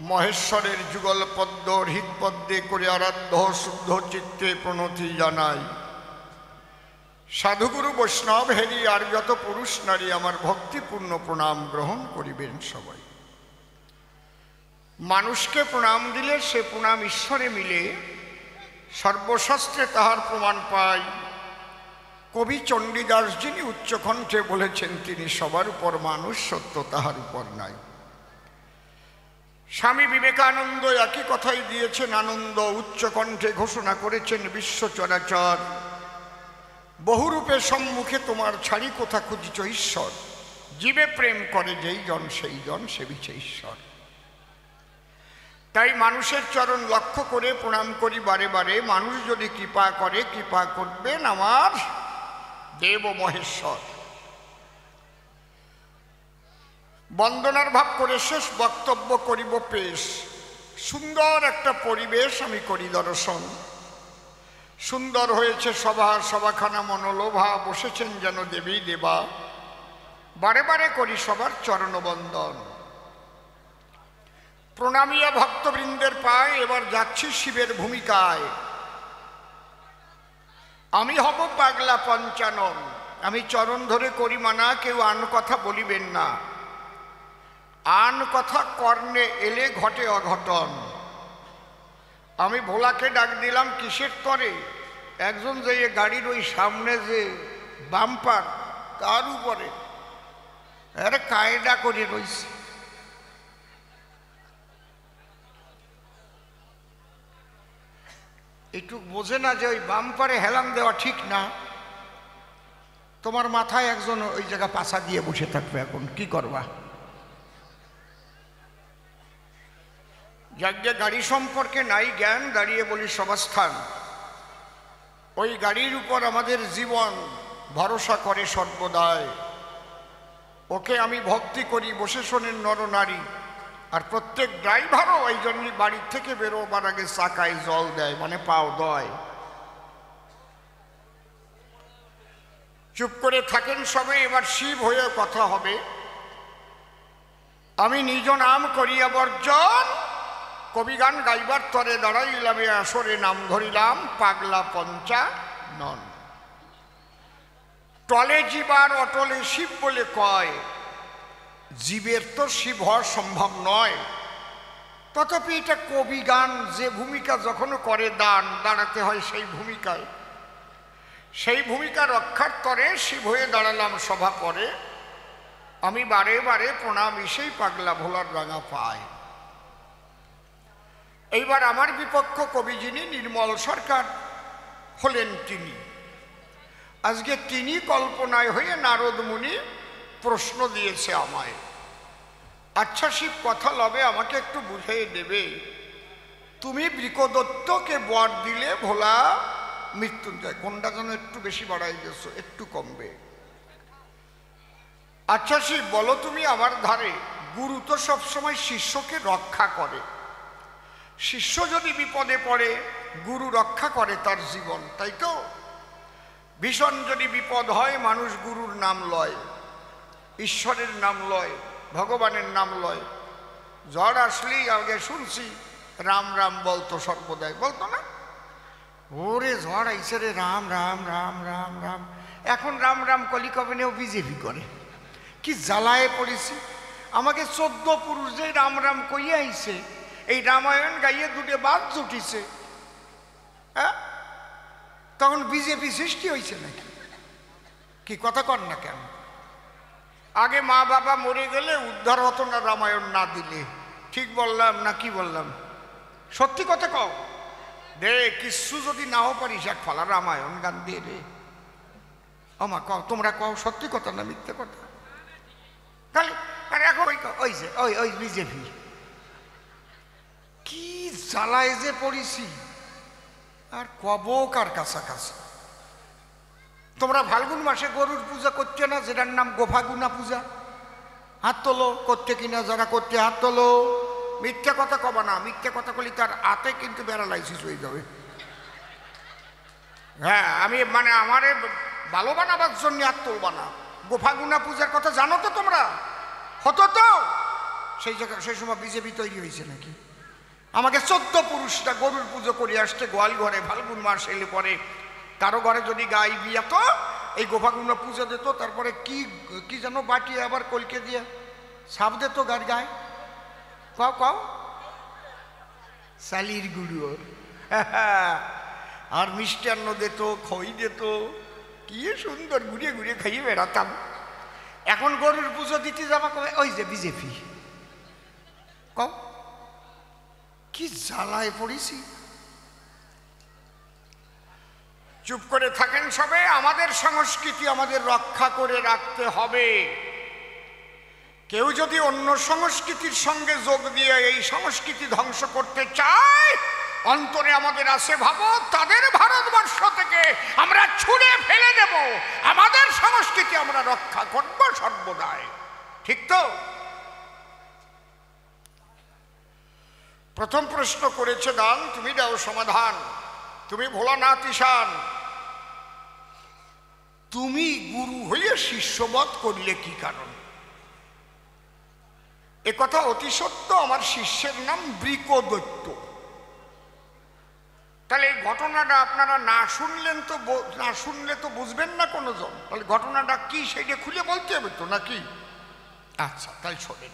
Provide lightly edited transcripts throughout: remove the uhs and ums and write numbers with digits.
মহেশ্বরের যুগল পদ্ম হৃৎপদ্মে করে আরাধ্য শুদ্ধ চিত্তে প্রণতি জানাই। সাধুগুরু বৈষ্ণব হেরি আর যত পুরুষ নারী আমার ভক্তিপূর্ণ প্রণাম গ্রহণ করিবেন সবাই। মানুষকে প্রণাম দিলে সে প্রণাম ঈশ্বরে মিলে, সর্বশাস্ত্রে তাহার প্রমাণ পাই। কবি চণ্ডীদাস যিনি উচ্চকণ্ঠে বলেছেন, তিনি সবার উপর মানুষ, সত্য তাহার উপর নাই। স্বামী বিবেকানন্দ একই কথাই দিয়েছেন আনন্দ, উচ্চকণ্ঠে ঘোষণা করেছেন বিশ্ব চরাচর। বহুরূপে সম্মুখে তোমার ছাড়ি কোথা খুঁজিছ ঈশ্বর, জীবে প্রেম করে যেই জন সেই জন সেবিছে ঈশ্বর। তাই মানুষের চরণ লক্ষ্য করে প্রণাম করি বারে বারে। মানুষ যদি কৃপা করে, কৃপা করবেন আমার দেব মহেশ্বর। বন্দনার ভাব করে শেষ বক্তব্য করিব পেশ। সুন্দর একটা পরিবেশ আমি করি দর্শন। সুন্দর হয়েছে সভা, সভাখানা মনোলোভা, বসেছেন যেন দেবী দেবা। বারে বারে করি সবার চরণবন্দন। প্রণামিয়া ভক্তবৃন্দের পায়, এবার যাচ্ছি শিবের ভূমিকায়। আমি হব পাগলা পঞ্চানন, আমি চরণ ধরে করি মানা, কেউ আন কথা বলিবেন না। আন কথা কর্ণে এলে ঘটে অঘটন। আমি ভোলাকে ডাক দিলাম কিসের তরে? একজন যে গাড়ির ওই সামনে যে বাম্পার তার উপরে আরে কায়দা করে রয়েছে। একটু বোঝে না যে ওই বাম্পারে হেলান দেওয়া ঠিক না। তোমার মাথায় একজন ওই জায়গা পাছা দিয়ে বসে থাকবে, এখন কি করবা? যাকে গাড়ি সম্পর্কে নাই জ্ঞান, দাঁড়িয়ে বলি সবাস্থান। ওই গাড়ির উপর আমাদের জীবন ভরসা করে সর্বদাই। ওকে আমি ভক্তি করি, বসে শোনেন নরনারী। আর প্রত্যেক ড্রাইভারও এই জন্যই বাড়ির থেকে বেরোবার আগে চাকায় জল দেয়, মানে পাও দয়। চুপ করে থাকেন সবে, এবার শিব হয়ে কথা হবে। আমি নিজ নাম করিয়া বর্জন, কবিগান গাইবার তরে দাঁড়াইলাম আসরে, নাম ধরিলাম পাগলা পঞ্চানন। টলে জীবার অটলে শিব বলে কয়, জীবের তো শিব হওয়া সম্ভব নয়। তথাপি এটা কবিগান, যে ভূমিকা যখন করে দান, দাঁড়াতে হয় সেই ভূমিকায়। সেই ভূমিকা রক্ষার তরে শিব হয়ে দাঁড়ালাম সভা পরে। আমি বারে বারে প্রণাম সেই পাগলা ভোলার রাঙা পায়। এইবার আমার বিপক্ষ কবি যিনি, নির্মল সরকার হলেন তিনি। আজকে তিনি কল্পনায় হয়ে নারদ মুনি প্রশ্ন দিয়েছে আমায়, আচ্ছা শিব কথা লবে আমাকে একটু বুঝিয়ে দেবে, তুমি বৃকদত্তকে বর দিলে ভোলা মৃত্যুঞ্জয়, কোনটা যেন একটু বেশি বাড়াই গেছো, একটু কমবে। আচ্ছা শিব বলো তুমি আমার ধারে, গুরু তো সবসময় শিষ্যকে রক্ষা করে। শিষ্য যদি বিপদে পড়ে, গুরু রক্ষা করে তার জীবন, তাই তো? ভীষণ যদি বিপদ হয়, মানুষ গুরুর নাম লয়, ঈশ্বরের নাম লয়, ভগবানের নাম লয়। ঝড় আসলেই আগে শুনছি রাম রাম বলতো, সর্বদাই বলতো না? ওরে ঝড় আইসে রে, রাম রাম রাম রাম রাম। এখন রাম রাম কলিকবেনেও বিজেপি করে। কি জ্বালায় পড়েছি। আমাকে 14 পুরুষ যে রাম রাম কইয়া আইছে, এই রামায়ণ গাইয়ে দুটো বাদ জুটিছে, হ্যাঁ? তখন বিজেপি সৃষ্টি হয়েছে নাকি? কি কথা কর না কেন? আগে মা বাবা মরে গেলে উদ্ধার হতো না রামায়ণ না দিলে। ঠিক বললাম না কি বললাম? সত্যি কথা কও রে, কিছু যদি নাও পারিস এক ফলা রামায়ণ গান দিয়ে রে। আমা কও, তোমরা কও সত্যি কথা না মিথ্যে কথা? তাহলে আর এখন ওই যে ওই ওই বিজেপি কি জ্বালায় যে পড়িছি, আর কব কার কাছাকাছি। তোমরা ফাল্গুন মাসে গরুর পূজা করছে না, যেটার নাম গোফাগুনা পূজা? হাত তোলো, করতে কিনা যারা করতে হাত তোলো। মিথ্যা কথা কবা না, মিথ্যা কথা বলি তার হাতে কিন্তু প্যারালাইসিস হয়ে যাবে। হ্যাঁ, আমি মানে আমারে ভালো বানাবার জন্য হাত তুলবা না। গোফাগুনা পূজার কথা জানো তো তোমরা? হতো তো সেই সময় বিজেপি তৈরি হয়েছে নাকি? আমাকে 14 পুরুষটা গরুর পুজো করে আসতে গোয়াল ঘরে, ফাল্গুন মাস এলে পরে কারো ঘরে যদি গাই বিয়া তো এই গোপাগুলো পুজো দিত, তারপরে কি কি যেন বাটিয়ে আবার কলকে দিয়ে সাপ দিত গার গায়ে, কাও কাও শালির গুঁড়ো আর মিষ্টান্ন দিত, খই দিত, কি সুন্দর ঘুরিয়ে ঘুরিয়ে খাইয়ে বেড়াতাম। এখন গরুর পুজো দিতে যাবা কবে ওই যে বিজেপি, কও কি জ্বালায় পড়েছি। চুপ করে থাকেন সবে। আমাদের সংস্কৃতি আমাদের রক্ষা করে রাখতে হবে। কেউ যদি অন্য সংস্কৃতির সঙ্গে যোগ দিয়ে এই সংস্কৃতি ধ্বংস করতে চায়, অন্তরে আমাদের আছে ভাবো তাদের ভারতবর্ষ থেকে আমরা ছুঁড়ে ফেলে দেব। আমাদের সংস্কৃতি আমরা রক্ষা করব সর্বদাই, ঠিক তো? প্রথম প্রশ্ন করেছে গান, তুমি দাও সমাধান। তুমি ভোলানাথ ঈশান, তুমি গুরু হইয়া শিষ্যবধ করলে কি কারণ? এ কথা অতি সত্য। আমার শিষ্যের নাম বৃকদত্ত। তাহলে এই ঘটনাটা আপনারা না শুনলে তো বুঝবেন না কোনো জন। তাহলে ঘটনাটা কি সেটা খুলে বলতে হবে তো নাকি? আচ্ছা, তাই শোনেন।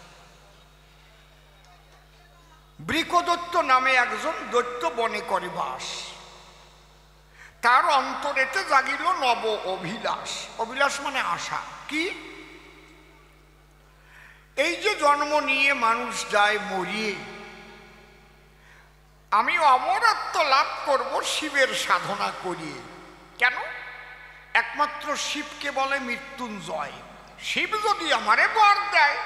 বৃকদত্ত নামে একজন দৈত্য বনে করে বাস। তার অন্তরেতে জাগিল নব অভিলাষ। অভিলাষ মানে আশা। কি? এই যে জন্ম নিয়ে মানুষ যায় মরিয়ে, আমি অমরত্ব লাভ করব শিবের সাধনা করিয়ে। কেন? একমাত্র শিবকে বলে মৃত্যুঞ্জয়। শিব যদি আমারে বর দেয়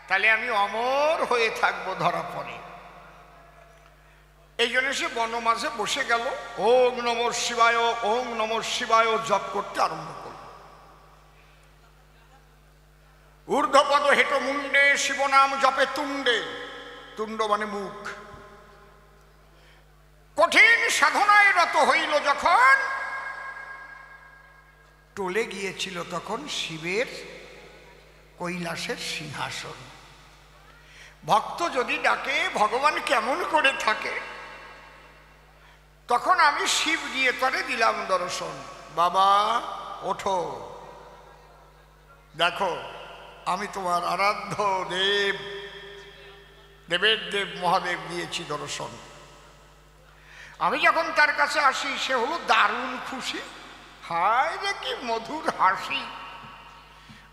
তাহলে আমি অমর হয়ে থাকবো ধরা পড়ে। এই জন্য সে বন মাঝে বসে গেল, ওং নমঃ শিবায় ওং নমঃ শিবায় জপ করতে আরম্ভ করল। ঊর্ধ্বপদ হেট মুন্ডে শিবনাম জপে তুণ্ডে। তুণ্ড মানে মুখ। কঠিন সাধনায় রত হইল যখন, টলে গিয়েছিল তখন শিবের কৈলাসের সিংহাসন। ভক্ত যদি ডাকে ভগবান কেমন করে থাকে, তখন আমি শিব গিয়ে তরে দিলাম দর্শন। বাবা ওঠো, দেখো আমি তোমার আরাধ্য দেব, দেবের দেব মহাদেব দিয়েছি দর্শন। আমি যখন তার কাছে আসি সে হলো দারুণ খুশি। হায় রে কি মধুর হাসি।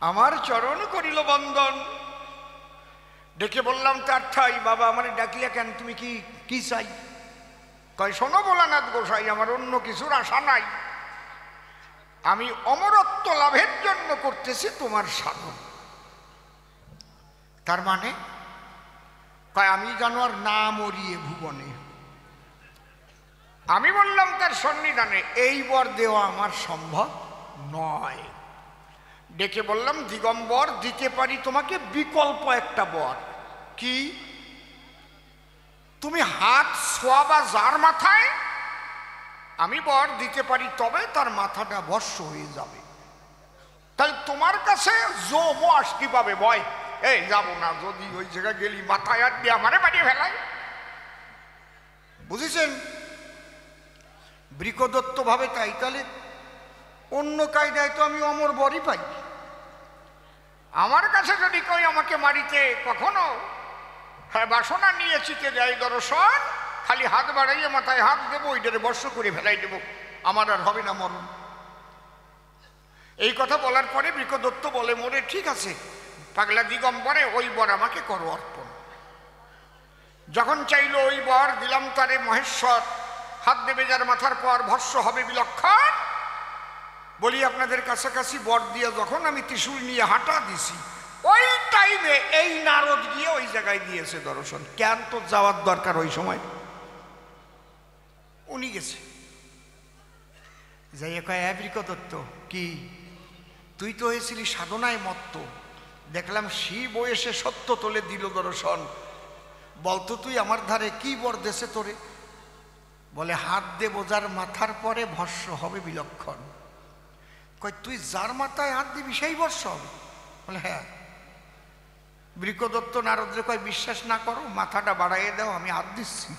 আমার চরণ করিল বন্দন। ডেকে বললাম তার ঠাই, বাবা আমার ডাকিয়া কেন, তুমি কি চাই? কয় শোনো ভোলানাথ গোসাই, আমার অন্য কিছুর আশা নাই। আমি অমরত্ব লাভের জন্য করতেছি তোমার সাধন। তার মানে কয় আমি জানো আর না মরিয়ে ভুবনে। আমি বললাম তার সন্নিধানে এই বর দেওয়া আমার সম্ভব নয়। ডেকে বললাম দিগম্বর, দিতে পারি তোমাকে বিকল্প একটা বর। কি? তুমি হাত ছোঁয়াবা যার মাথায়, আমি বর দিতে পারি, তবে তার মাথাটা ভস্ম হয়ে যাবে। তাহলে তোমার কাছে জমো আসতে পাবে ভয়, এই যাবো না, যদি ওই জায়গায় গেলি মাথায় হাত দিয়ে আমারে বাড়িয়ে ফেলায়। বুঝেছেন? বৃকদত্ত ভাবে তাই। তাহলে অন্য কায়দায় তো আমি অমর বরই পাই। আমার কাছে যদি কই আমাকে মারিতে কখনো হ্যাঁ বাসনা নিয়ে চিতে দেয় দর্শন, খালি হাত বাড়াইয়ে মাথায় হাত দেবো, ওইটারে বর্ষ করে ফেলাই দেবো, আমার আর হবে না মরণ। এই কথা বলার পরে বৃকদত্ত বলে মোরে ঠিক আছে পাগলা দিগম্বরে, ওই বর আমাকে করো অর্পণ। যখন চাইল ওই বর দিলাম তারে মহেশ্বর। হাত দেবে যার মাথার পর ভস্ম হবে বিলক্ষণ। বলি আপনাদের কাছাকাছি বর দিয়ে যখন আমি ত্রিশূল নিয়ে হাঁটা দিছি, ওই টাইমে এই নারদ গিয়ে ওই জায়গায় দিয়েছে দর্শন। কেন তো যাওয়ার দরকার ওই সময়, উনি গেছে। যাই কয় বৃকদত্ত, কি তুই তো হয়েছিলি সাধনায় মত্ত, দেখলাম শিব এসে সত্য তোলে দিল দর্শন। বলতো তুই আমার ধারে কি বর দেশে তোরে? বলে হাত দে বোঝার মাথার পরে ভস্ম হবে বিলক্ষণ। কয় তুই যার মাথায় হাত দিবি সেই ভস্ম হবে? বলে হ্যাঁ। বৃকদত্ত নারদরে কয় বিশ্বাস না করো, মাথাটা বাড়াইয়ে দাও, আমি হাত দিচ্ছি।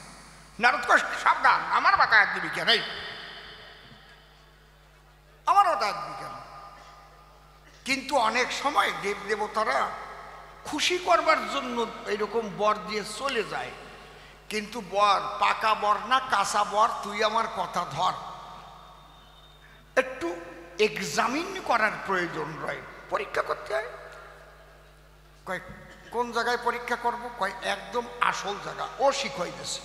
নারদ কয় সাবধান, আমার মাথায় হাত দিবি কেন? আমার মাথায় হাত দিবি কেন? কিন্তু অনেক সময় দেব দেবতারা খুশি করবার জন্য এরকম বর দিয়ে চলে যায়। কিন্তু বর পাকা বর না কাঁচা বর, তুই আমার কথা ধর, একটু এক্সামিন করার প্রয়োজন রয়, পরীক্ষা করতে হয়। কয় কোন জায়গায় পরীক্ষা করব? কয় একদম আসল জায়গা। ও শিখাই দিছে,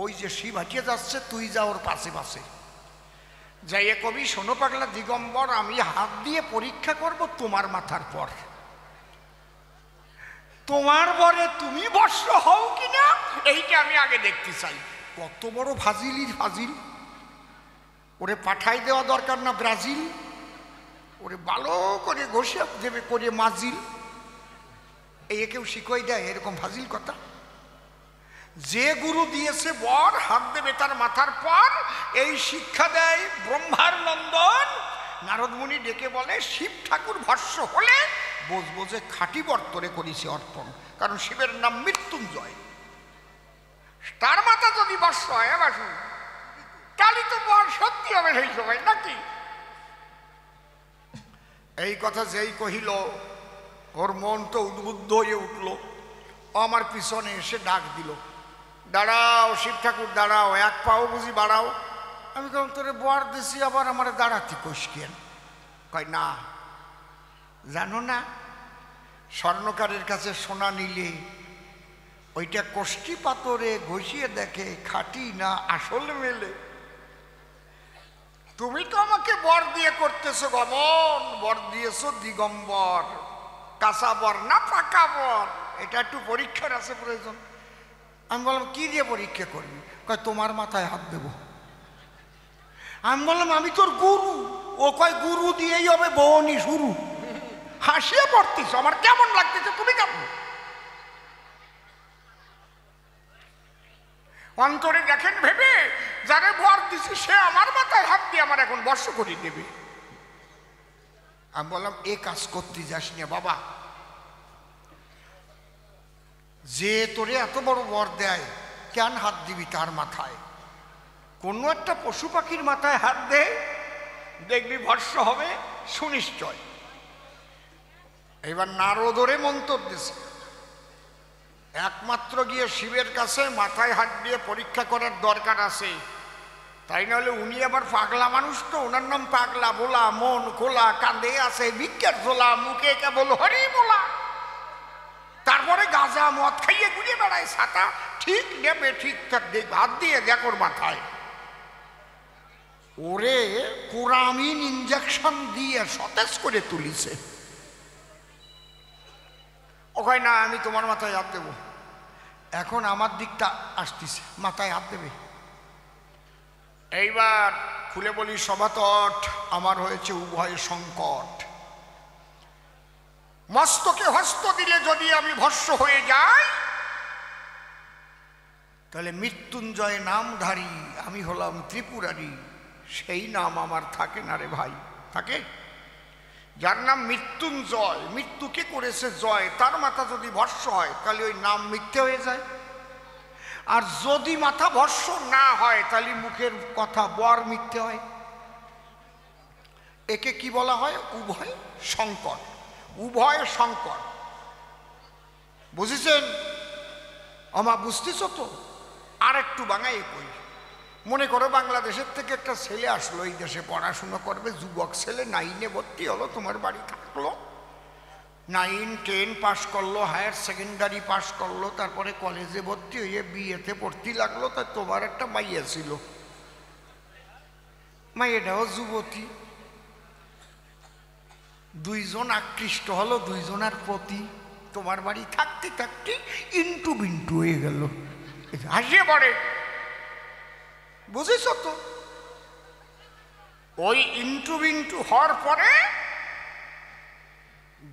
ওই যে শিব হাঁটিয়ে যাচ্ছে, তুই যা ওর পাশে পাশে যাইয়ে কবি, শোনো পাগলা দিগম্বর, আমি হাত দিয়ে পরীক্ষা করব তোমার মাথার পর, তোমার বরে তুমি বর্ষ হও কিনা এইটা আমি আগে দেখতে চাই। কত বড় ফাজিলির ফাজিল! ওরে পাঠাই দেওয়া দরকার না ব্রাজিল, ওরে ভালো করে ঘষে দেবে করে মাজিল। এই কেউ শিখাই দেয় এরকম ফাজিল কথা? যে গুরু দিয়েছে বর হাত দেবে তার মাথার পর, এই শিক্ষা দেয় ব্রহ্মার নন্দন। নারদ মুনি ডেকে বলে শিব ঠাকুর ভস্য হলে বুঝবো যে খাঁটি বর তোরে করেছে অর্পণ, কারণ শিবের নাম মৃত্যুঞ্জয়। তার মাথা যদি ভস্য হয় বাসু, তাহলে তো বর সত্যি হবে সেই সময় নাকি? এই কথা যেই কহিল, ওর মন তো উদ্বুদ্ধ হয়ে উঠল। আমার পিছনে এসে ডাক দিল, দাঁড়াও শিব ঠাকুর দাঁড়াও, এক পাও বুঝি বাড়াও। আমি কেমন তোরে বর দিছি, আবার আমার দাঁড়াতে কষকেন? কয় না, জানো না স্বর্ণকারের কাছে সোনা নিলে ওইটা কষ্টি পাথরে ঘষিয়ে দেখে খাঁটি না আসল মেলে। তুমি তো আমাকে বর দিয়ে করতেছো গমন, বর দিয়েছো দিগম্বর, কাঁচা বর না পাকা বর, এটা একটু পরীক্ষার আছে প্রয়োজন। আমি বললাম কি দিয়ে পরীক্ষা করবি? কয় তোমার মাথায় হাত দেব। আমি বললাম আমি তোর গুরু। ও কয় গুরু দিয়েই হবে বউনি শুরু। হাসিয়ে পড়তিস, আমার কেমন লাগতেছে তুমি কেমন? অন্তরে দেখেন ভেবে, যারে বর দিছি সে আমার মাথায় হাত দিয়ে আমার এখন বর্ষ করে দেবে। আমি বললাম এ কাজ করতে যাস না বাবা, যে তোরে এত বড় বর দেয় কেন হাত দিবি তার মাথায়? কোনো একটা পশু পাখির মাথায় হাত দে, দেখবি ভস্য হবে সুনিশ্চয়। এবার নারদরে মন্তব্য দিছে, একমাত্র গিয়ে শিবের কাছে মাথায় হাত দিয়ে পরীক্ষা করার দরকার আছে, তাই নাহলে উনি আবার পাগলা মানুষ তো, ওনার নাম পাগলা বলা, মন খোলা, কাঁদে আছে ভিক্ষার ঝোলা, মুখে কেবল হরি বলা, তারপরে গাঁজা মদ খাইয়ে ঘুরে বেড়ায় ছাতা। ঠিক নেবে ঠিক দেখ, হাত দিয়ে দেখ ওর মাথায়। ওরে কোরামিন ইঞ্জেকশন দিয়ে সতেজ করে তুলিছে। ওখানে না আমি তোমার মাথায় হাত দেবো। এখন আমার দিকটা আসতেছে, মাথায় হাত দেবে। এইবার খুলে বলি সভাতট, আমার হয়েছে উভয় সংকট। মস্তকে হস্ত দিলে যদি আমি ভস্য হয়ে যাই, তাহলে মৃত্যুঞ্জয় নামধারী আমি হলাম ত্রিপুরারি, সেই নাম আমার থাকে না রে ভাই। থাকে যার নাম মৃত্যুঞ্জয়, মৃত্যুকে করেছে জয়, তার মাথা যদি ভস্য হয় তাহলে ওই নাম মিথ্যে হয়ে যায়। আর যদি মাথা ভস্য না হয় তাহলে মুখের কথা বর মিথ্যে হয়। একে কি বলা হয়? উভয় সংকট। উভয় সংকট, বুঝেছেন? আমা বুঝতেছ তো? আর একটু বাঙাই কই। মনে করো বাংলাদেশের থেকে একটা ছেলে আসলো, এই দেশে পড়াশুনো করবে, যুবক ছেলে, 9-এ ভর্তি হলো, তোমার বাড়ি থাকলো, 9-10 পাস করলো, হায়ার সেকেন্ডারি পাস করলো, তারপরে কলেজে ভর্তি হয়ে বিয়েতে পড়তে লাগলো। তাই তোমার একটা মাইয়া ছিল, মাইয়াটাও যুবতী, দুইজন আকৃষ্ট হলো দুইজনের প্রতি, তোমার বাড়ি থাকতে থাকতে ইন্টু বিন্টু হয়ে গেল। হাসিয়ে পড়ে, বুঝেছ তো? ওই ইন্টু বিন্টু হওয়ার পরে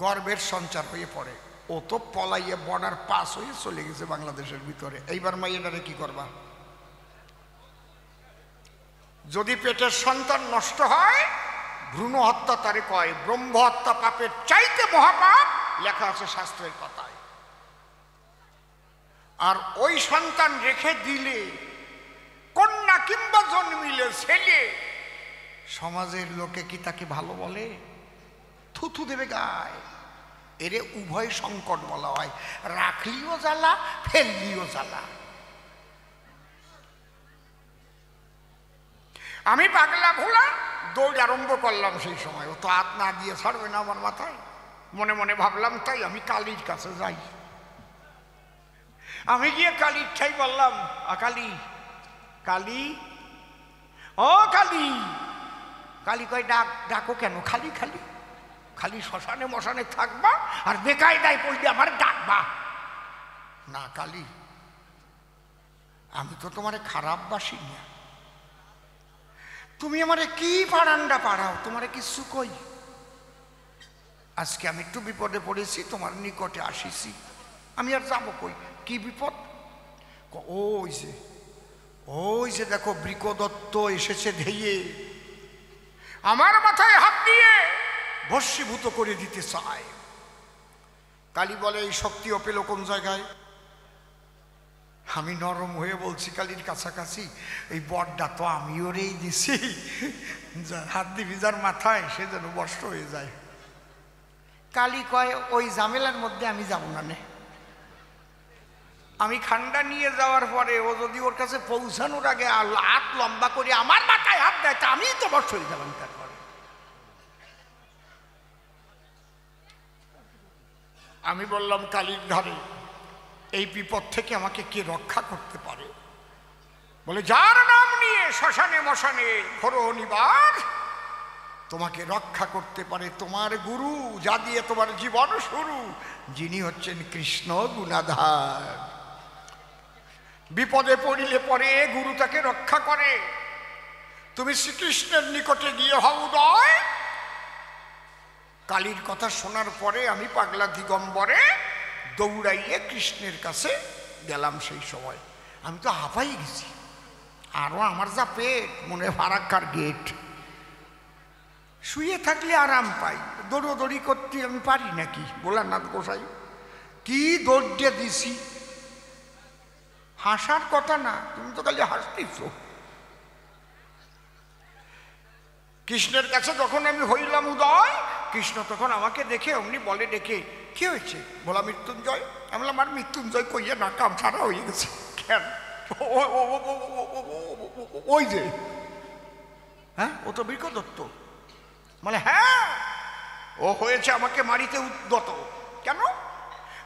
গর্বের সঞ্চার হয়ে পড়ে। ও তো পলাইয়ে বর্ডার পাস হয়ে চলে গেছে বাংলাদেশের ভিতরে। এইবার মাইয়াটারে কি করবা? যদি পেটের সন্তান নষ্ট হয়, ভ্রূণ হত্যা তারে কয়। ব্রহ্ম হত্যা পাপের চাইতে মহাপাপ, লেখা আছে শাস্ত্রের কথায়। আর ওই সন্তান রেখে দিলে, কন্যা কিংবা জন্মিলে ছেলে, সমাজের লোকে কি তাকে ভালো বলে? থুথু দেবে গায়ে। এরে উভয় সংকট বলা হয়, রাখলিও জ্বালা, ফেললিও জ্বালা। আমি পাগলা ভোলা দৌড় আরম্ভ করলাম। সেই সময় ও তো হাত না দিয়ে ছাড়বে না আমার মাথায়। মনে মনে ভাবলাম তাই আমি কালীর কাছে যাই। আমি গিয়ে কালীর ঠাই বললাম, কালী, কালী, ও কালী। কালী কয়, ডাকো কেন? খালি খালি খালি শ্মশানে মশানে থাকবা আর বেকায়দায় পড়লে আমার ডাকবা না। কালী, আমি তো তোমারে খারাপ বাসি না, তুমি আমারে কি পাড়ান্ডা পাড়াও, তোমারে কিছু কই? আজকে আমি একটু বিপদে পড়েছি, তোমার নিকটে আসিছি, আমি আর যাবো কই? কি বিপদ? ওই যে দেখো বৃকদত্ত এসেছে ধেয়ে, আমার মাথায় হাত দিয়ে ভস্মীভূত করে দিতে চায়। কালী বলে, এই শক্তিও পেল কোন জায়গায়? আমি নরম হয়ে বলছি কালীর কাছাকাছি, এই বরটা তো আমি ওরেই দিছি, হাত দিবি যার মাথায় সে যেন বস্ত হয়ে যায়। কালী কয়, ওই ঝামেলার মধ্যে আমি যাব না নে। আমি খান্ডা নিয়ে যাওয়ার পরে ও যদি ওর কাছে পৌঁছানোর আগে হাত লম্বা করে আমার মাথায় হাত দেয়, তা আমি তো বস্ত হয়ে গেলাম। তারপরে আমি বললাম, কালীর ধারে এই বিপদ থেকে আমাকে কে রক্ষা করতে পারে? বলে, যার নাম নিয়ে শ্মশানে মশানে ঘোরো নিবার, তোমাকে রক্ষা করতে পারে তোমার গুরু, যা দিয়ে তোমার জীবন শুরু, যিনি হচ্ছেন কৃষ্ণ গুণাধার। বিপদে পড়িলে পরে গুরু তাকে রক্ষা করে। তুমি শ্রীকৃষ্ণের নিকটে গিয়ে হও উদয়। কালীর কথা শোনার পরে আমি পাগলা দিগম্বরে দৌড়াইয়ে কৃষ্ণের কাছে গেলাম। সেই সময় আমি তো হাঁপাই গেছি, আরো আমার যা পেট, মনে ফারাক্কার গেট। শুয়ে থাকলে আরাম পাই, দৌড়োদৌড়ি করতে আমি পারি নাকি? ভোলানাথ গোসাই কি দৌড়ে দিছি, হাসার কথা না, তুমি তো খালি হাসতেছ। কৃষ্ণের কাছে যখন আমি হইলাম উদয়, কৃষ্ণ তখন আমাকে দেখে অমনি বলে ডেকে, কি হয়েছে? বলা, মৃত্যুঞ্জয়। আমি বললাম, আর মৃত্যুঞ্জয় কইয়া না, কাম ছাড়া হয়ে গেছে। কেন? ওই যে, হ্যাঁ, ও তো বৃকদত্ত। মানে হ্যাঁ, ও হয়েছে আমাকে মারিতে উদ্যত। কেন?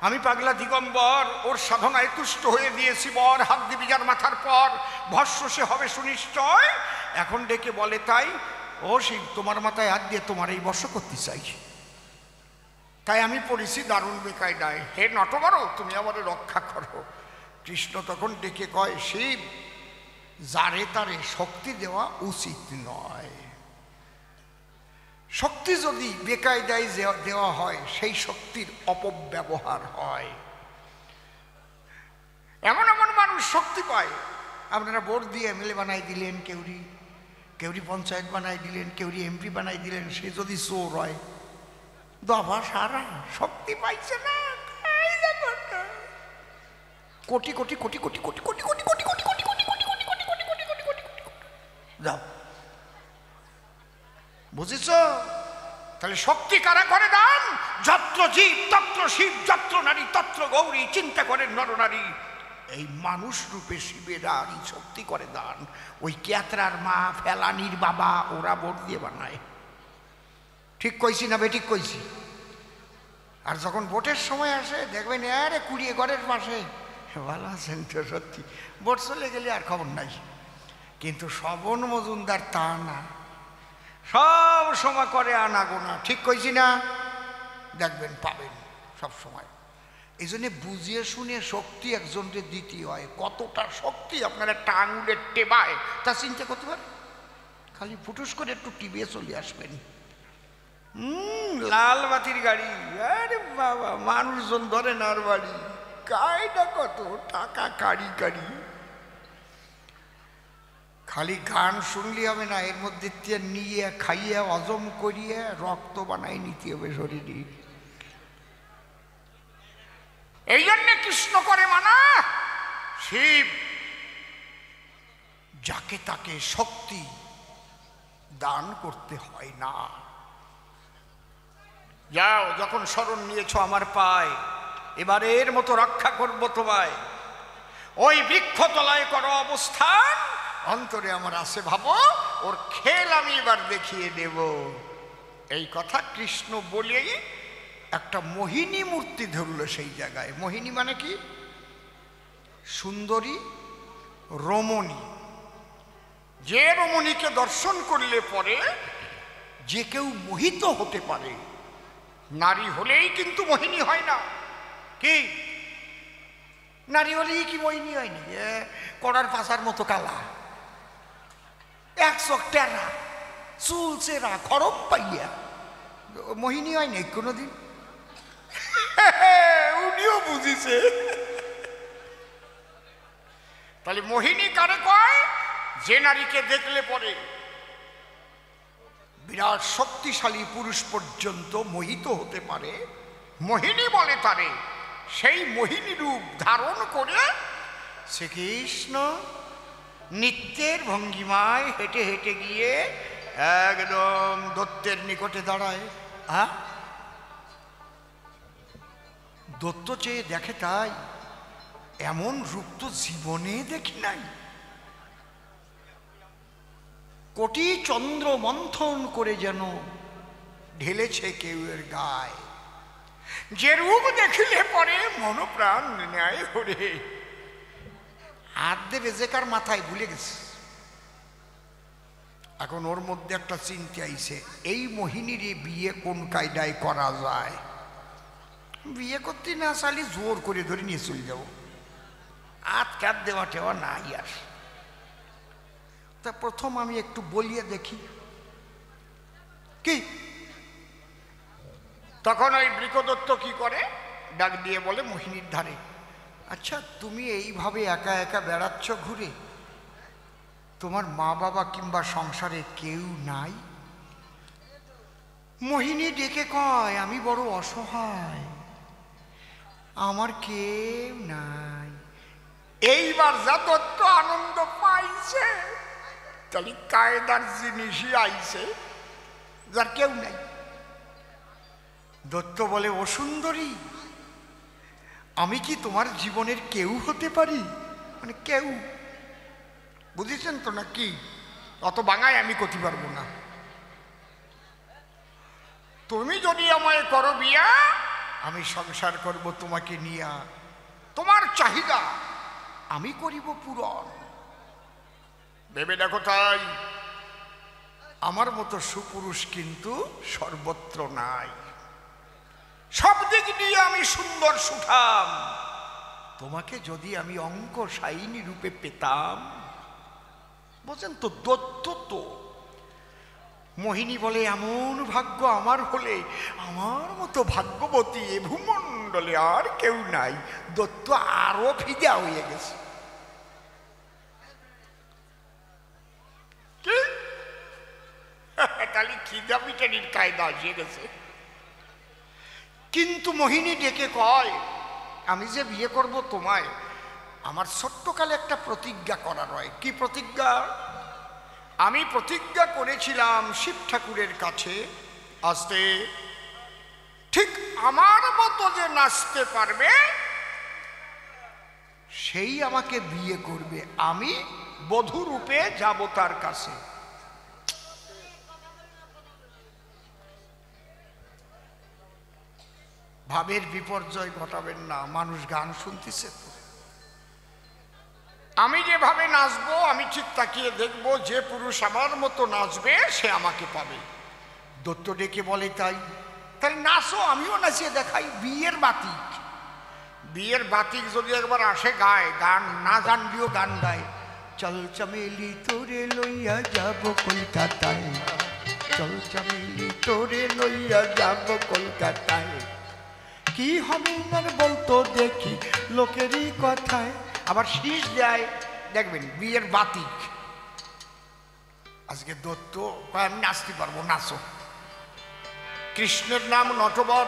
আমি পাগলা দিগম্বর ওর সাধনায় তুষ্ট হয়ে দিয়েছি। বর হাত দিবি যার মাথার পর, ভস্ম সে হবে সুনিশ্চয়। এখন ডেকে বলে, তাই ও শিব, তোমার মাথায় হাত দিয়ে তোমার এই বর্ষ করতে চাই। তাই আমি পড়েছি দারুণ বেকায়দায়। হে নটবর, তুমি আমারে রক্ষা করো। কৃষ্ণ তখন ডেকে কয়, শিব, যারে তারে শক্তি দেওয়া উচিত নয়। শক্তি যদি বেকায়দায় দেওয়া হয়, সেই শক্তির অপব্যবহার হয়। এমন এমন মানুষ শক্তি পায়, আপনারা ভোট দিয়ে এমএলএ বানাই দিলেন, কেউরি পঞ্চায়েত বানাই দিলেন, কেউরি এমপি বানাই দিলেন, সে যদি চোর হয়, দফা সারা শক্তি পাইছে না, কোটি কোটি কোটি কোটি কোটি কোটি কোটি কোটি কোটি কোটি কোটি কোটি কোটি কোটি কোটি কোটি কোটি কোটি কোটি যাও। বুঝেছ? তাহলে শক্তি কারা করে দান? যত্র জীব তত্র শিব, যত্র নারী তত্র গৌরী। চিন্তা করেন নরনারী, এই মানুষ রূপে শিবের আর শক্তি করে দান। ওই ক্যাতরার মা, ফেলানির বাবা, ওরা ভোট দিয়ে বানায়। ঠিক কইছি না বেঠিক কইছি? আর যখন ভোটের সময় আসে দেখবেন, আরে কুড়িয়ে ঘরের পাশে, ভালো আছেন তো? সত্যি ভোট চলে গেলে আর খবর নাই। কিন্তু শোভন মজুমদার তা না, সব সময় করে আনাগোনা। ঠিক কইছি না? দেখবেন পাবেন সব সময়। এই জন্য বুঝিয়ে শুনে শক্তি একজনকে দিতে হয়। কতটা শক্তি আপনার একটা আঙুলের টেবায় তা চিন্তা করতে পারেন। খালি ফুটুস করে একটু টিভিয়ে চলে আসবেন, লাল বাতির গাড়ি, আরে বাবা, মানুষজন ধরে নার বাড়ি, কায়দা কত টাকা কারি কারি। খালি গান শুনলে হবে না, এর মধ্যে নিয়ে খাইয়ে হজম করিয়ে রক্ত বানাই নিতে হবে শরীরে। এই জন্যে কৃষ্ণ করে মানা, শিব যাকে তাকে শক্তি দান করতে হয় না। যাও, যখন শরণ নিয়েছ আমার পায়, এবারের মতো রক্ষা করব তোমায়। ওই বৃক্ষতলায় করো অবস্থান, অন্তরে আমার আছে ভাবো, ওর খেল আমি এবার দেখিয়ে দেব। এই কথা কৃষ্ণ বলেই একটা মোহিনী মূর্তি ধরল সেই জায়গায়। মোহিনী মানে কি? সুন্দরী, রমণী। যে রমণীকে দর্শন করলে পরে যে কেউ মোহিত হতে পারে। নারী হলেই কিন্তু মোহিনী হয় না। কি নারী হলেই কি মোহিনী হয়নি? কড়ার পাশার মতো কালা, এক চোখ টেরা, চুল চেরা, খরব পাইয়া, মোহিনী হয় নাই কোনোদিন। উনিও বুঝিছে। তাহলে মোহিনী কারে কয়? যে নারীকে দেখলে পরে বিরাট শক্তিশালী পুরুষ পর্যন্ত মোহিত হতে পারে, মোহিনী বলে তারে। সেই মোহিনী রূপ ধারণ করে শ্রীকৃষ্ণ নিত্যের ভঙ্গিমায় হেঁটে হেঁটে গিয়ে একদম দত্তের নিকটে দাঁড়ায়। হ্যাঁ, দত্ত চেয়ে দেখে, তাই এমন রূপ তো জীবনে দেখি নাই। কোটি চন্দ্র মন্থন করে যেন ঢেলেছে কেউ এর গায়ে। যে রূপ দেখিলে পরে মনপ্রাণ নেয় হরে। হাত দেবে যে কার মাথায় ভুলে গেছে। এখন ওর মধ্যে একটা চিন্তা আইছে, এই মোহিনীর বিয়ে কোন কায়দায় করা যায়। বিয়ে করতে না চাইলে জোর করে ধরে নিয়ে চলে যাবো, হাত কাট দেওয়া টেওয়া নাই আর। তা প্রথম আমি একটু বলিয়ে দেখি কি। তখন ওই বৃকদত্ত কি করে, ডাক দিয়ে বলে মোহিনীর ধারে, আচ্ছা তুমি এইভাবে একা একা বেড়াচ্ছ ঘুরে, তোমার মা বাবা কিংবা সংসারে কেউ নাই? মোহিনী ডেকে কয়, আমি বড় অসহায়, আমার কেউ নাই। এইবার যা দত্ত আনন্দ পাইছে, তাহলে কায়দার জিনিসই আইছে, যার কেউ নাই। দত্ত বলে, ও সুন্দরী, আমি কি তোমার জীবনের কেউ হতে পারি? মানে কেউ, বুঝেছেন তো নাকি? অত বাঙায় আমি করতে পারবো না। তুমি যদি আমায় করো বিয়া, আমি সংসার করব তোমাকে নিয়া, তোমার চাহিদা আমি করিব পূরণ। ভেবে দেখো, তাই আমার মতো সুপুরুষ কিন্তু সর্বত্র নাই। সব দিক দিয়ে আমি সুন্দর সুঠাম, তোমাকে যদি আমি অঙ্ক সাইনী রূপে পেতাম। বলছেন তো দত্ত। তো মোহিনী বলে, এমন ভাগ্য আমার হলে, আমার মতো ভাগ্যবতী এ ভূমণ্ডলে আর কেউ নাই। দত্ত আরো ফিদা হয়ে গেছে। কি তাহলে খিদা পিটানির কায়দা এসে গেছে। কিন্তু মোহিনী ডেকে কয়, আমি যে বিয়ে করব তোমায়, আমার ছোট্টকালে একটা প্রতিজ্ঞা করা রয়। কি প্রতিজ্ঞা? আমি প্রতিজ্ঞা করেছিলাম শিব ঠাকুরের কাছে আসতে, ঠিক আমার মতো যে নাচতে পারবে সেই আমাকে বিয়ে করবে, আমি বধূ রূপে যাব তার কাছে। ভাবের বিপর্যয় ঘটাবেন না, মানুষ গান শুনতেছে তো। আমি যেভাবে নাচবো, আমি ঠিক তাকিয়ে দেখবো, যে পুরুষ আমার মতো নাচবে সে আমাকে পাবে। দত্ত ডেকে বলে, তাই তাহলে নাচো, আমিও নাচিয়ে দেখাই। বিয়ের বাতিক, বিয়ের বাতিক যদি একবার আসে গায়, গান না জানলেও গান গায়। চল চামেলি তোরে লইয়া যাব কলকাতায়, চল চামেলি তোরে লইয়া যাব কলকাতায়, কি হবে না বলতো দেখি লোকেরই কথায়। আবার শীষ দেয়, দেখবেন বিয়ের বাতিক। আজকে দত্ত আমি নাচতে পারবো, নাচো। কৃষ্ণের নাম নটবর,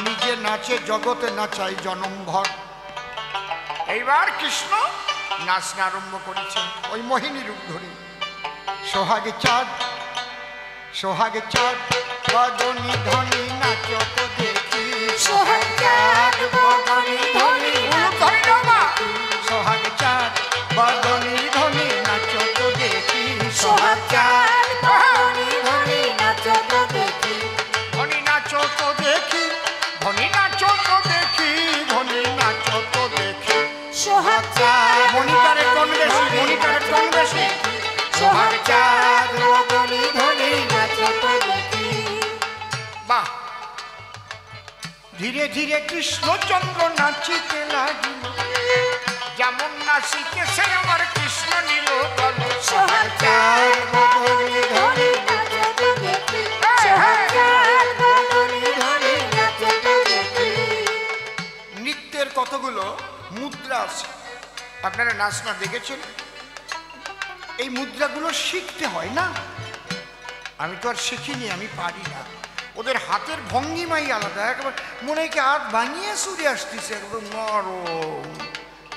নিজে নাচে জগতে নাচাই জনমভর। এইবার কৃষ্ণ নাচনা আরম্ভ করেছেন ওই মোহিনী রূপ ধরে। সোহাগে চাঁদ সোহাগে চাঁদ বদনি ধনি নাচো তো দেখি, সোহাগ চাঁদ বদনি ধনি ধরে নাও মা। সোহাগে চাঁদ বদনি ধনি নাচো তো দেখি, সোহাগ চাঁদ বদনি ধনি নাচো তো দেখি, ধনি নাচো তো দেখি, ধনি নাচো তো দেখি, ধনি নাচো তো দেখি। সোহাগ চাঁদ মনিটারে কোন বেশি, মনিটারে কোন বেশি। সোহাগ চাঁদ বদনি ধনি নাচো তো দেখি। বাহ! ধীরে ধীরে কৃষ্ণচন্দ্র নাচিতে লাগিল, যেমন নাচিতেছে আমার কৃষ্ণ নীল দল। সোহাগ চাঁদ বদনি ধনি নাচো তো দেখি, সোহাগ চাঁদ বদনি ধনি নাচো তো দেখি। নৃত্যের কতগুলো মুদ্রা আছে, আপনারা নাচনা দেখেছেন? এই মুদ্রাগুলো শিখতে হয় না? আমি তো আর শিখিনি, আমি পারি না। ওদের হাতের ভঙ্গিমাই আলাদা, একেবারে মনে হয় কি হাত ভাঙিয়ে সুরে আসতেছে, একদম নরম,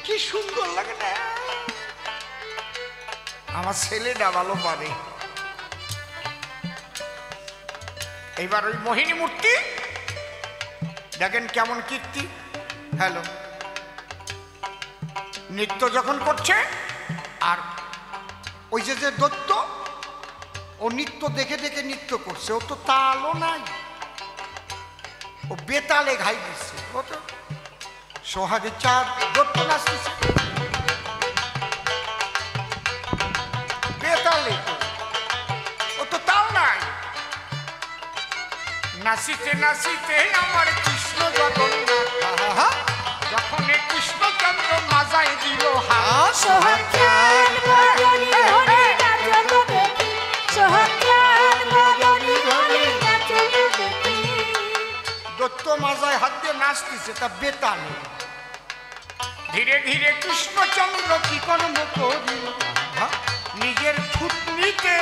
কি সুন্দর লাগে না? আমার ছেলেটা ভালো পারে। এইবার ওই মোহিনী মূর্তি দেখেন কেমন কীর্তি। হ্যালো, নৃত্য যখন করছে, আর ওই যে যে দত্ত, ও নৃত্য দেখে দেখে নৃত্য করছে, ও তো তালও নাই, ও বেতালে ঘাই দিচ্ছে। ও তো সোহাগে চাঁদ দত্ত নাচতেছে বেতালে, ও তো তাল নাই। নাচিতে নাচিতে আমার কৃষ্ণ জগন্নাথ, যখন কৃষ্ণচন্দ্র মাজায় দিল হাত। সোহাগ চাঁদ বদনি ধনি নাচো তো দেখি, সোহাগ চাঁদ বদনি ধনি নাচো তো দেখি। দত্ত মাজায় হাত দিয়ে নাচতেছে, তা বেতালে। ধীরে ধীরে কৃষ্ণচন্দ্র কি কর্ম করিল, নিজের থুতনিতে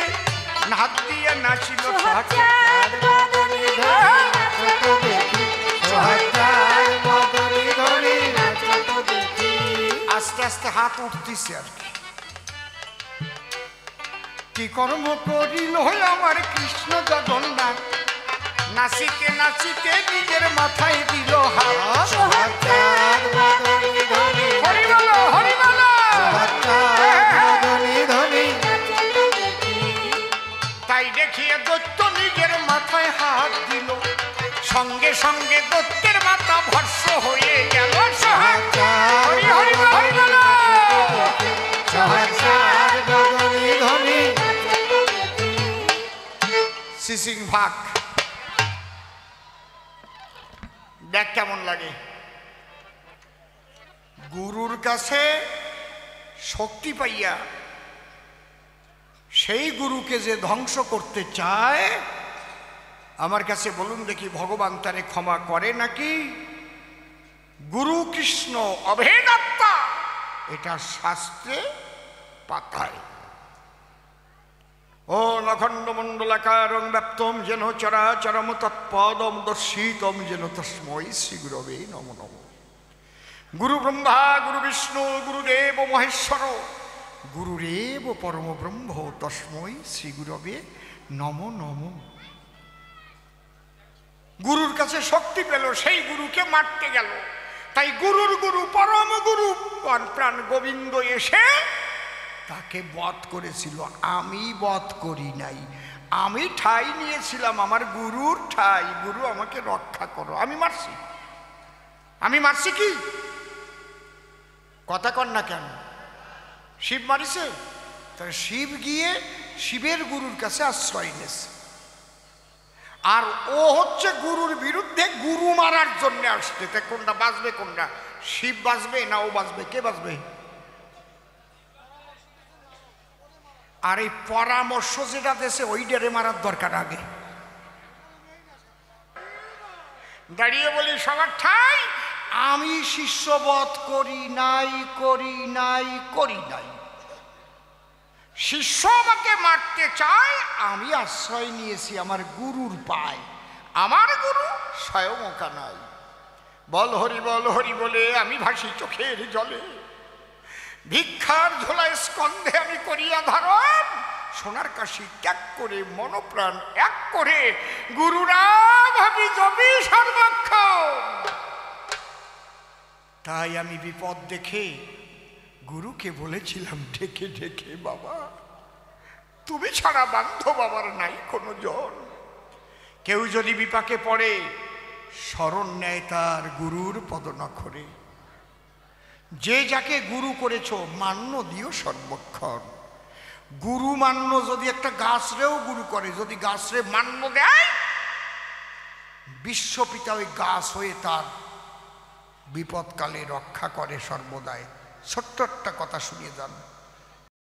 হাত দিয়ে নাচিল। সোহাগ চাঁদ বদনি ধনি নাচো তো দেখি, সোহাগ চাঁদ বদনি ধনি নাচো তো দেখি। আস্তে আস্তে হাত উঠতেছে আর কি। কি কর্ম করিল আমার কৃষ্ণ জগন্নাথ, নাচিতে নাচিতে নিজের মাথায় দিল হাত। সোহাগ চাঁদ বদনি ধনি হরি বলো, হরি বলো। সোহাগ চাঁদ বদনি ধনি নাচো তো দেখি। তাই দেখিয়ে দত্ত নিজের মাথায় হাত দিল, সঙ্গে সঙ্গে দত্তের মাথা ভস্ম হয়ে গেল। সোহাগ চাঁদ হরি হরি বলো, হরি বলো। সোহাগ চাঁদ বদনি ধনি নাচো তো দেখি। সিসিং ভাগ দেখ কেমন লাগে। গুরুর কাছে শক্তি পাইয়া সেই গুরুকে যে ধ্বংস করতে চায়, আমার কাছে বলুন দেখি ভগবান তারে ক্ষমা করে নাকি? গুরু কৃষ্ণ অভেদাত্মা, এটা শাস্ত্রে পাতায়। ও নখণ্ড মণ্ডলাকারং ব্যাপ্তম যেন চরাচরম তৎপদম দর্শিতম যেন তস্মৈ শ্রী গুরবে নমো নমঃ। গুরু ব্রহ্মা গুরু বিষ্ণু গুরুদেব মহেশ্বর গুরুরেব পরম ব্রহ্ম তস্মৈ শ্রী গুরবে নমো নমঃ। গুরুর কাছে শক্তি পেল, সেই গুরুকে মারতে গেল। তাই গুরুর গুরু পরম গুরু প্রাণ গোবিন্দ এসে তাকে বধ করেছিল। আমি বধ করি নাই, আমি ঠাই নিয়েছিলাম আমার গুরুর ঠাই। গুরু আমাকে রক্ষা করো, আমি মারছি। আমি মারছি কি? কথা কর না কেন? শিব মারিছে? তাই শিব গিয়ে শিবের গুরুর কাছে আশ্রয় নিয়েছে, আর ও হচ্ছে গুরুর বিরুদ্ধে গুরু মারার জন্য আসছে। তা কোনটা বাঁচবে? কোনটা শিব বাঁচবে না ও বাঁচবে? কে বাঁচবে? আর এই পরামর্শ যেটা দেশে ওইটারে মারার দরকার। আগে দাঁড়িয়ে বলি সবার ঠাই, আমি শিষ্যবধ করি নাই, করি নাই, করি নাই। শিষ্য আমাকে মারতে চায়, আমি আশ্রয় নিয়েছি আমার গুরুর পায়। আমার গুরু স্বয়ং কানাই। বল হরি বলে আমি ভাসি চোখের জলে, ভিক্ষার ঝোলায় স্কন্ধে আমি করিয়া ধারণ, সোনার কাশি ত্যাগ করে মনপ্রাণ এক করে গুরুরা ভাবি জবি সর্বক্ষণ। তাই আমি বিপদ দেখে গুরুকে বলেছিলাম ঢেকে ঢেকে, বাবা তুমি ছাড়া বান্ধব আমার নাই কোনো জন। কেউ যদি বিপাকে পড়ে শরণ নেয় তার গুরুর পদনখরে। যে যাকে গুরু করেছ মান্য দিও সর্বক্ষণ। গুরু মান্য যদি একটা গাছরেও গুরু করে, যদি গাছরে মান্য দেয়, বিশ্বপিতা ওই গাছ হয়ে তার বিপদকালে রক্ষা করে সর্বদাই। ছোট্ট একটা কথা শুনিয়ে যান।